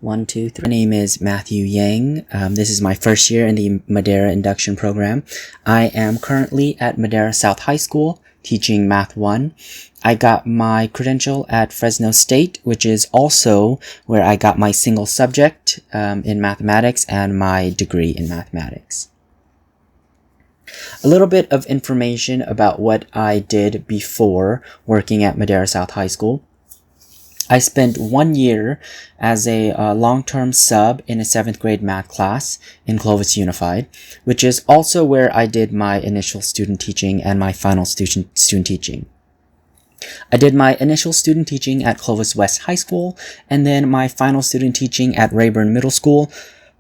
One, two, three. My name is Matthew Yang. This is my first year in the Madera Induction program. I am currently at Madera South High School teaching Math 1. I got my credential at Fresno State, which is also where I got my single subject in mathematics and my degree in mathematics. A little bit of information about what I did before working at Madera South High School. I spent 1 year as a long-term sub in a 7th grade math class in Clovis Unified, which is also where I did my initial student teaching and my final student teaching. I did my initial student teaching at Clovis West High School, and then my final student teaching at Rayburn Middle School,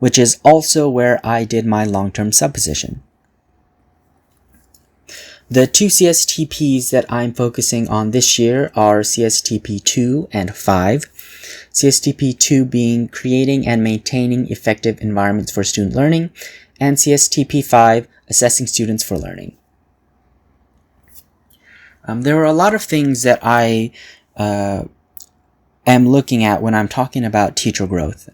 which is also where I did my long-term sub position. The two CSTPs that I'm focusing on this year are CSTP 2 and 5. CSTP 2 being creating and maintaining effective environments for student learning, and CSTP 5 assessing students for learning. There are a lot of things that I am looking at when I'm talking about teacher growth.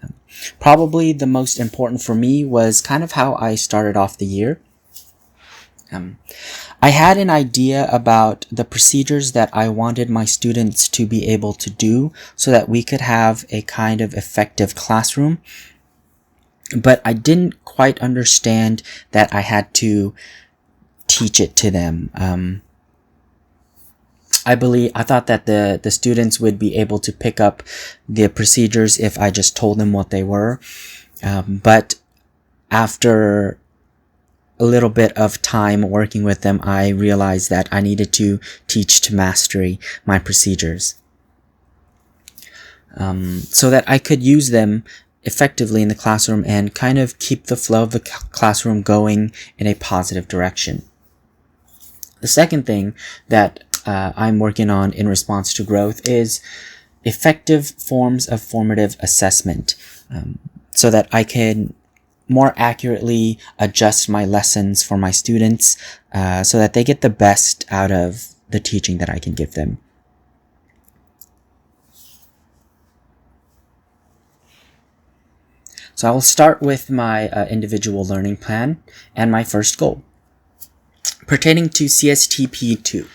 Probably the most important for me was kind of how I started off the year. I had an idea about the procedures that I wanted my students to be able to do so that we could have a kind of effective classroom, but I didn't quite understand that I had to teach it to them. I thought that the students would be able to pick up the procedures if I just told them what they were, but after a little bit of time working with them, I realized that I needed to teach to mastery my procedures so that I could use them effectively in the classroom and kind of keep the flow of the classroom going in a positive direction. The second thing that I'm working on in response to growth is effective forms of formative assessment so that I can more accurately adjust my lessons for my students so that they get the best out of the teaching that I can give them. So I will start with my individual learning plan and my first goal. Pertaining to CSTP 2.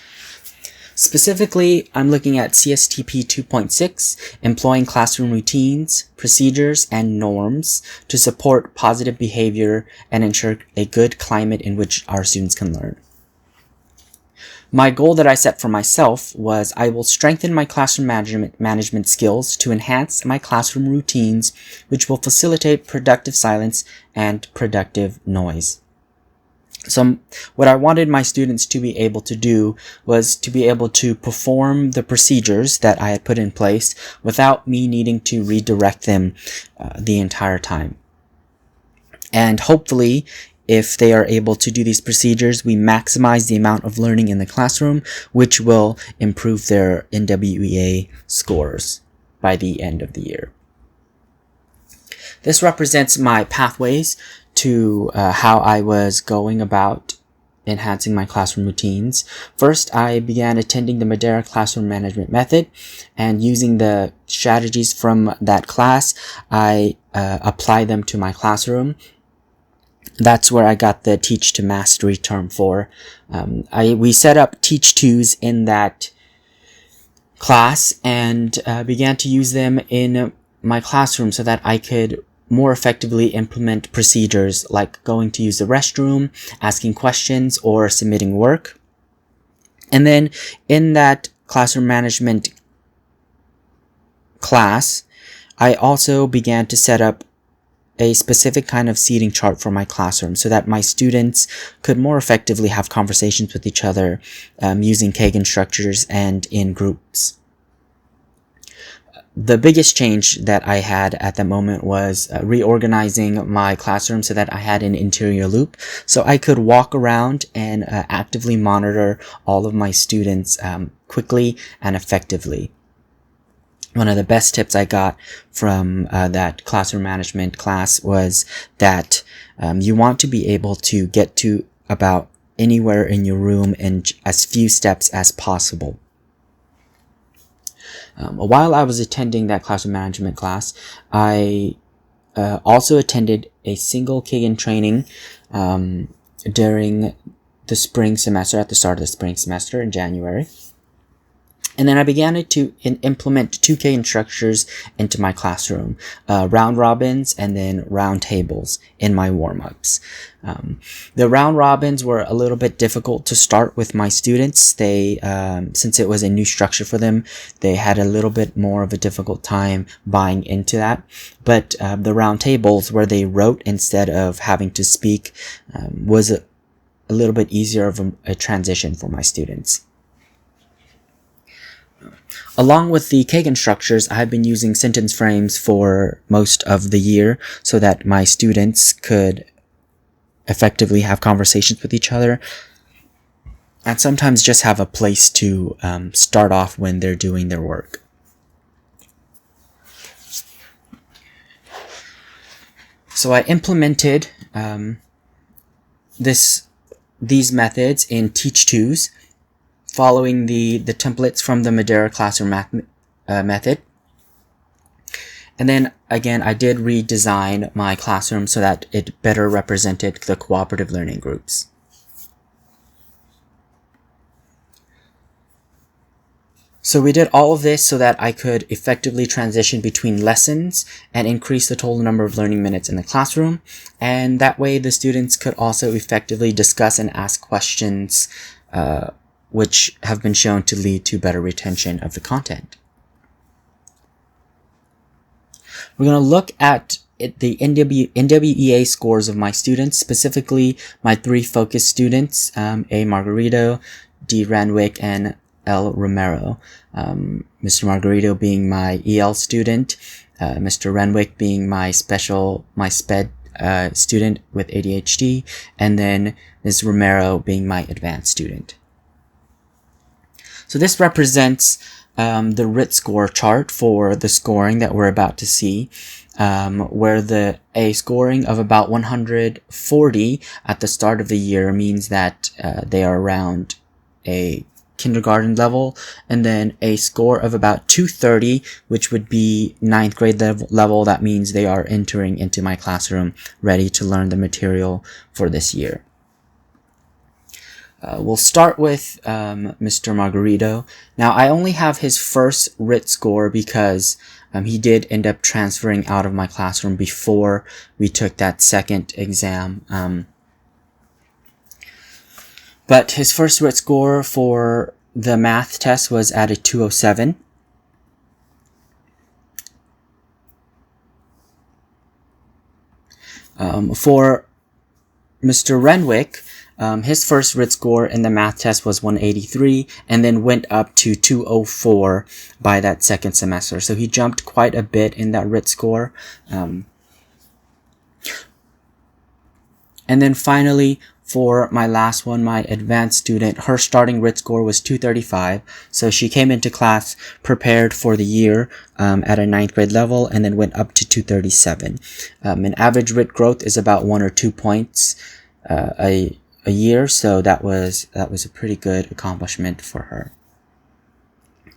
Specifically, I'm looking at CSTP 2.6, employing classroom routines, procedures, and norms to support positive behavior and ensure a good climate in which our students can learn. My goal that I set for myself was I will strengthen my classroom management skills to enhance my classroom routines, which will facilitate productive silence and productive noise. So what I wanted my students to be able to do was to be able to perform the procedures that I had put in place without me needing to redirect them the entire time. And hopefully, if they are able to do these procedures, we maximize the amount of learning in the classroom, which will improve their NWEA scores by the end of the year. This represents my pathways to how I was going about enhancing my classroom routines. First, I began attending the Madera Classroom Management Method, and using the strategies from that class, I apply them to my classroom. That's where I got the Teach to Mastery term for. We set up Teach Twos in that class and began to use them in my classroom so that I could more effectively implement procedures like going to use the restroom, asking questions, or submitting work. And then in that classroom management class, I also began to set up a specific kind of seating chart for my classroom so that my students could more effectively have conversations with each other using Kagan structures and in groups. The biggest change that I had at that moment was reorganizing my classroom so that I had an interior loop so I could walk around and actively monitor all of my students quickly and effectively. One of the best tips I got from that classroom management class was that you want to be able to get to about anywhere in your room in as few steps as possible. While I was attending that classroom management class, I also attended a single Kagan training during the spring semester, at the start of the spring semester in January. And then I began to implement 2K structures into my classroom, round robins and then round tables in my warm-ups. The round robins were a little bit difficult to start with my students. They, since it was a new structure for them, they had a little bit more of a difficult time buying into that. But the round tables, where they wrote instead of having to speak, was a little bit easier of a transition for my students. Along with the Kagan structures, I have been using sentence frames for most of the year so that my students could effectively have conversations with each other and sometimes just have a place to start off when they're doing their work. So I implemented these methods in Teach2s, following the templates from the Madera classroom method. And then again, I did redesign my classroom so that it better represented the cooperative learning groups. So we did all of this so that I could effectively transition between lessons and increase the total number of learning minutes in the classroom. And that way the students could also effectively discuss and ask questions, which have been shown to lead to better retention of the content. We're going to look at the NWEA scores of my students, specifically my 3 focus students, A. Margarito, D. Ranwick, and L. Romero. Mr. Margarito being my EL student, Mr. Renwick being my SPED student with ADHD, and then Ms. Romero being my advanced student. So this represents the RIT score chart for the scoring that we're about to see, where the A scoring of about 140 at the start of the year means that they are around a kindergarten level, and then a score of about 230, which would be 9th grade level. That means they are entering into my classroom ready to learn the material for this year. We'll start with Mr. Margarito. Now, I only have his first RIT score because he did end up transferring out of my classroom before we took that second exam. But his first RIT score for the math test was at a 207. For Mr. Renwick, his first RIT score in the math test was 183 and then went up to 204 by that second semester. So he jumped quite a bit in that RIT score. And then finally, for my last one, my advanced student, her starting RIT score was 235. So she came into class prepared for the year at a 9th grade level and then went up to 237. An average RIT growth is about 1 or 2 points a year, so that was a pretty good accomplishment for her.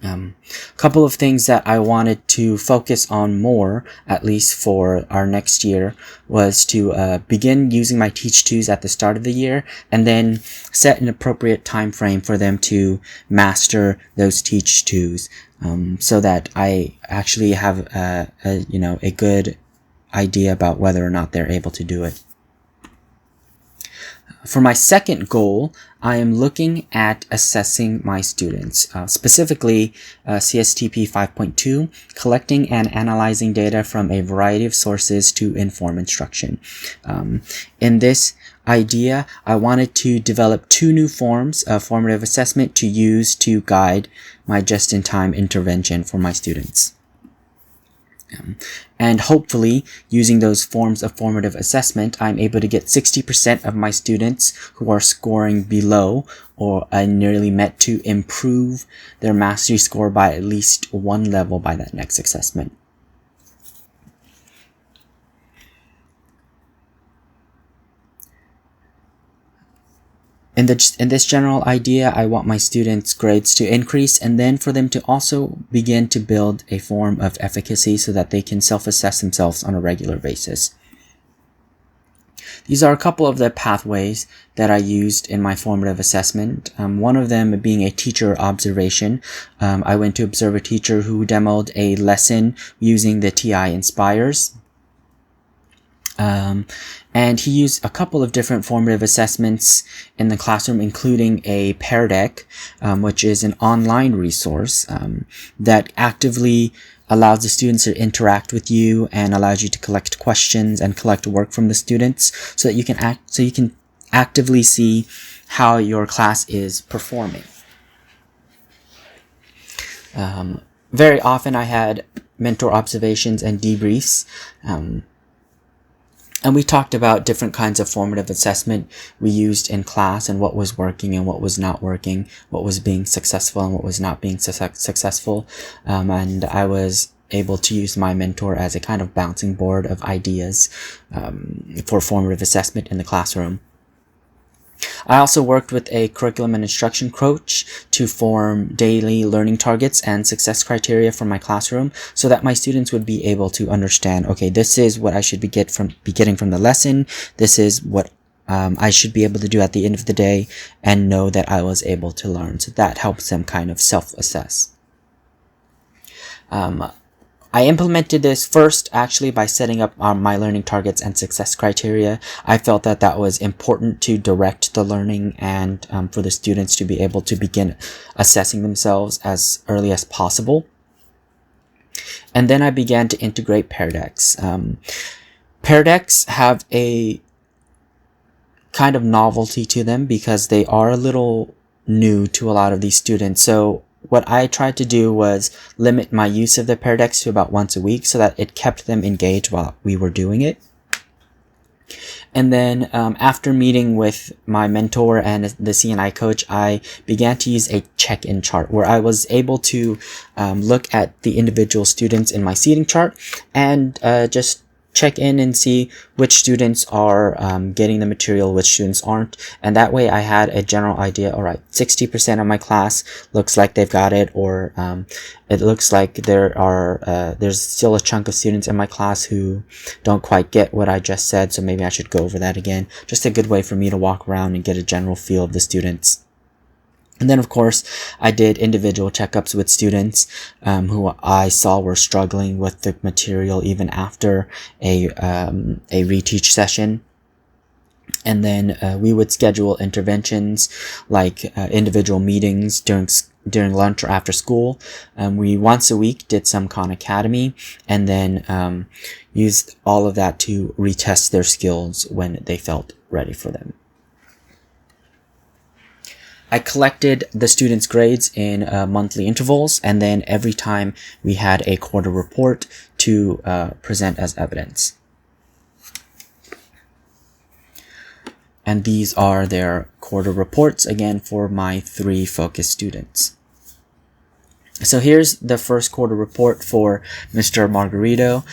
A couple of things that I wanted to focus on more, at least for our next year, was to begin using my Teach2s at the start of the year, and then set an appropriate time frame for them to master those Teach2s, so that I actually have a good idea about whether or not they're able to do it. For my second goal, I am looking at assessing my students, specifically CSTP 5.2, collecting and analyzing data from a variety of sources to inform instruction. In this idea, I wanted to develop 2 new forms of formative assessment to use to guide my just-in-time intervention for my students. And hopefully, using those forms of formative assessment, I'm able to get 60% of my students who are scoring below or nearly met to improve their mastery score by at least 1 level by that next assessment. in this general idea, I want my students' grades to increase, and then for them to also begin to build a form of efficacy so that they can self-assess themselves on a regular basis. These are a couple of the pathways that I used in my formative assessment. One of them being a teacher observation. I went to observe a teacher who demoed a lesson using the TI Inspires. And he used a couple of different formative assessments in the classroom, including a Pear Deck, which is an online resource that actively allows the students to interact with you and allows you to collect questions and collect work from the students so that you can actively see how your class is performing. Very often I had mentor observations and debriefs, and we talked about different kinds of formative assessment we used in class and what was working and what was not working, what was being successful and what was not being successful. And I was able to use my mentor as a kind of bouncing board of ideas for formative assessment in the classroom. I also worked with a curriculum and instruction coach to form daily learning targets and success criteria for my classroom so that my students would be able to understand, okay, this is what I should be getting from the lesson. This is what I should be able to do at the end of the day and know that I was able to learn. So that helps them kind of self-assess. I implemented this first actually by setting up my learning targets and success criteria. I felt that that was important to direct the learning and for the students to be able to begin assessing themselves as early as possible. And then I began to integrate Pear Decks. Pear Decks have a kind of novelty to them because they are a little new to a lot of these students. So what I tried to do was limit my use of the Pear Decks to about once a week so that it kept them engaged while we were doing it. And then after meeting with my mentor and the CNI coach, I began to use a check-in chart where I was able to look at the individual students in my seating chart and just check in and see which students are getting the material, which students aren't. And that way I had a general idea, all right, 60% of my class looks like they've got it, or it looks like there's still a chunk of students in my class who don't quite get what I just said, so maybe I should go over that again. Just a good way for me to walk around and get a general feel of the students. And then, of course, I did individual checkups with students who I saw were struggling with the material even after a reteach session. And then we would schedule interventions like individual meetings during lunch or after school. We once a week did some Khan Academy and then used all of that to retest their skills when they felt ready for them. I collected the students' grades in monthly intervals, and then every time we had a quarter report to present as evidence. And these are their quarter reports, again, for my 3 focus students. So here's the first quarter report for Mr. Margarito.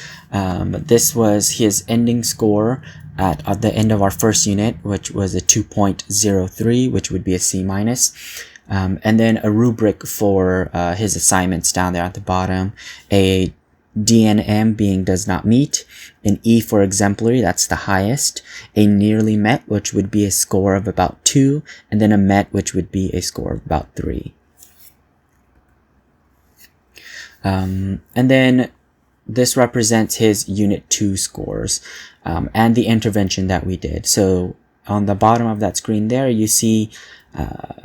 This was his ending score at the end of our first unit, which was a 2.03, which would be a C-. And then a rubric for his assignments down there at the bottom. A DNM being does not meet. An E for exemplary, that's the highest. A nearly met, which would be a score of about 2. And then a met, which would be a score of about 3. And then this represents his Unit 2 scores and the intervention that we did. So on the bottom of that screen there, you see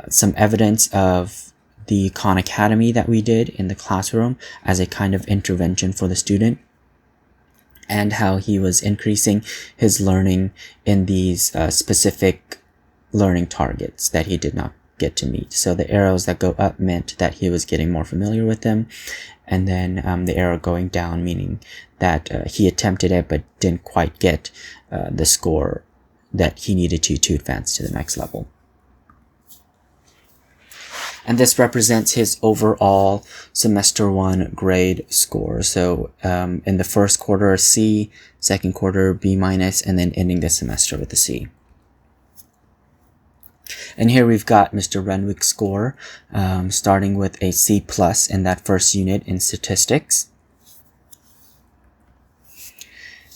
some evidence of the Khan Academy that we did in the classroom as a kind of intervention for the student, and how he was increasing his learning in these specific learning targets that he did not get to meet. So the arrows that go up meant that he was getting more familiar with them, and then the arrow going down meaning that he attempted it but didn't quite get the score that he needed to advance to the next level. And this represents his overall semester 1 grade score. So in the first quarter, a C, second quarter, B-, and then ending the semester with a C. And here we've got Mr. Renwick's score, starting with a C+ in that first unit in statistics.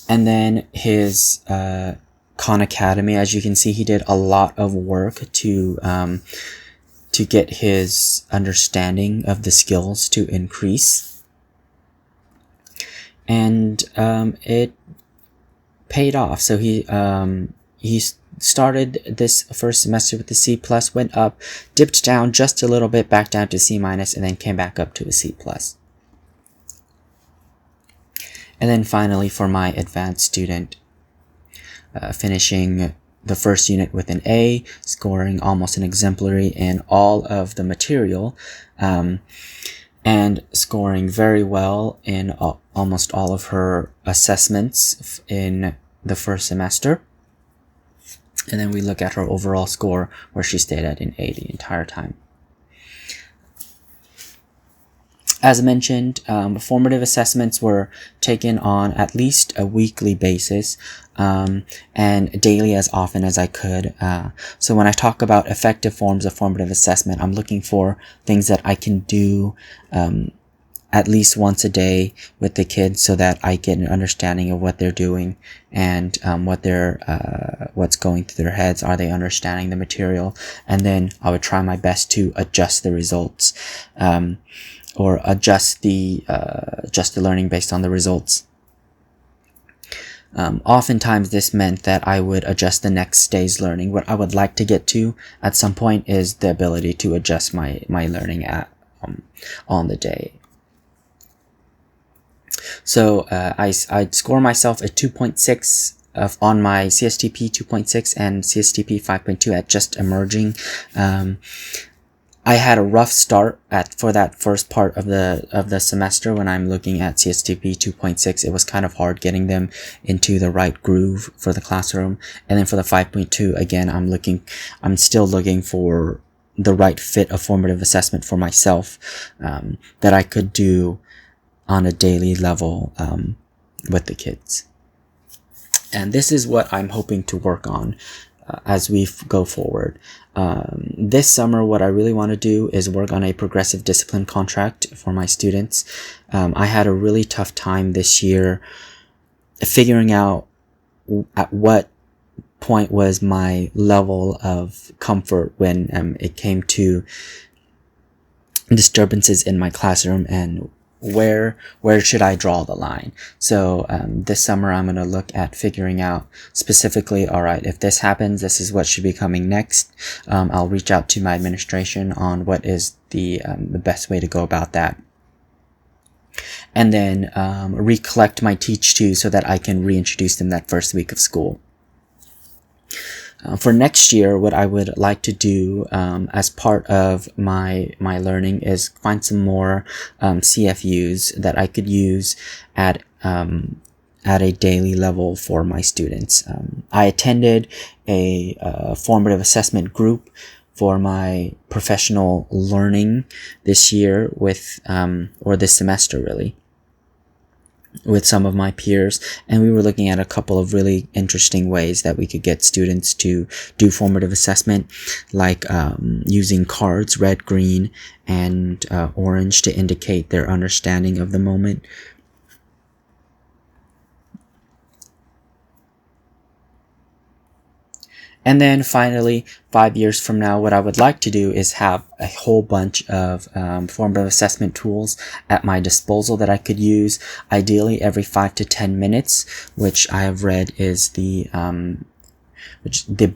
And then his Khan Academy, as you can see, he did a lot of work to get his understanding of the skills to increase. And it paid off. So he started this first semester with the C+, went up, dipped down just a little bit, back down to C-, and then came back up to a C+. And then finally for my advanced student, finishing the first unit with an A, scoring almost an exemplary in all of the material, and scoring very well in almost all of her assessments in the first semester. And then we look at her overall score, where she stayed at an A the entire time. As mentioned, formative assessments were taken on at least a weekly basis, and daily as often as I could. So when I talk about effective forms of formative assessment, I'm looking for things that I can do at least once a day with the kids, so that I get an understanding of what they're doing and what's going through their heads. Are they understanding the material? And then I would try my best to adjust the results, or adjust the learning based on the results. Oftentimes this meant that I would adjust the next day's learning. What I would like to get to at some point is the ability to adjust my learning on the day. So I'd score myself a 2.6 on my CSTP 2.6 and CSTP 5.2 at just emerging. I had a rough start for that first part of the semester. When I'm looking at CSTP 2.6, it was kind of hard getting them into the right groove for the classroom. And then for the 5.2, again, I'm still looking for the right fit of formative assessment for myself, that I could do on a daily level with the kids. And this is what I'm hoping to work on as we go forward. This summer, what I really want to do is work on a progressive discipline contract for my students. I had a really tough time this year figuring out at what point was my level of comfort when it came to disturbances in my classroom, and where should I draw the line. So this summer I'm going to look at figuring out specifically, all right, if this happens, this is what should be coming next. I'll reach out to my administration on what is the best way to go about that. And then recollect my Teach 2 so that I can reintroduce them that first week of school. For next year, what I would like to do as part of my learning is find some more CFUs that I could use at a daily level for my students. I attended a formative assessment group for my professional learning this year or this semester really, with some of my peers, and we were looking at a couple of really interesting ways that we could get students to do formative assessment, like using cards, red, green, and orange, to indicate their understanding of the moment. And then finally, 5 years from now, what I would like to do is have a whole bunch of formative assessment tools at my disposal that I could use, ideally every 5 to 10 minutes, which I have read is the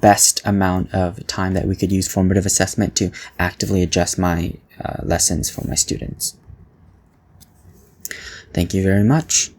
best amount of time that we could use formative assessment to actively adjust my lessons for my students. Thank you very much.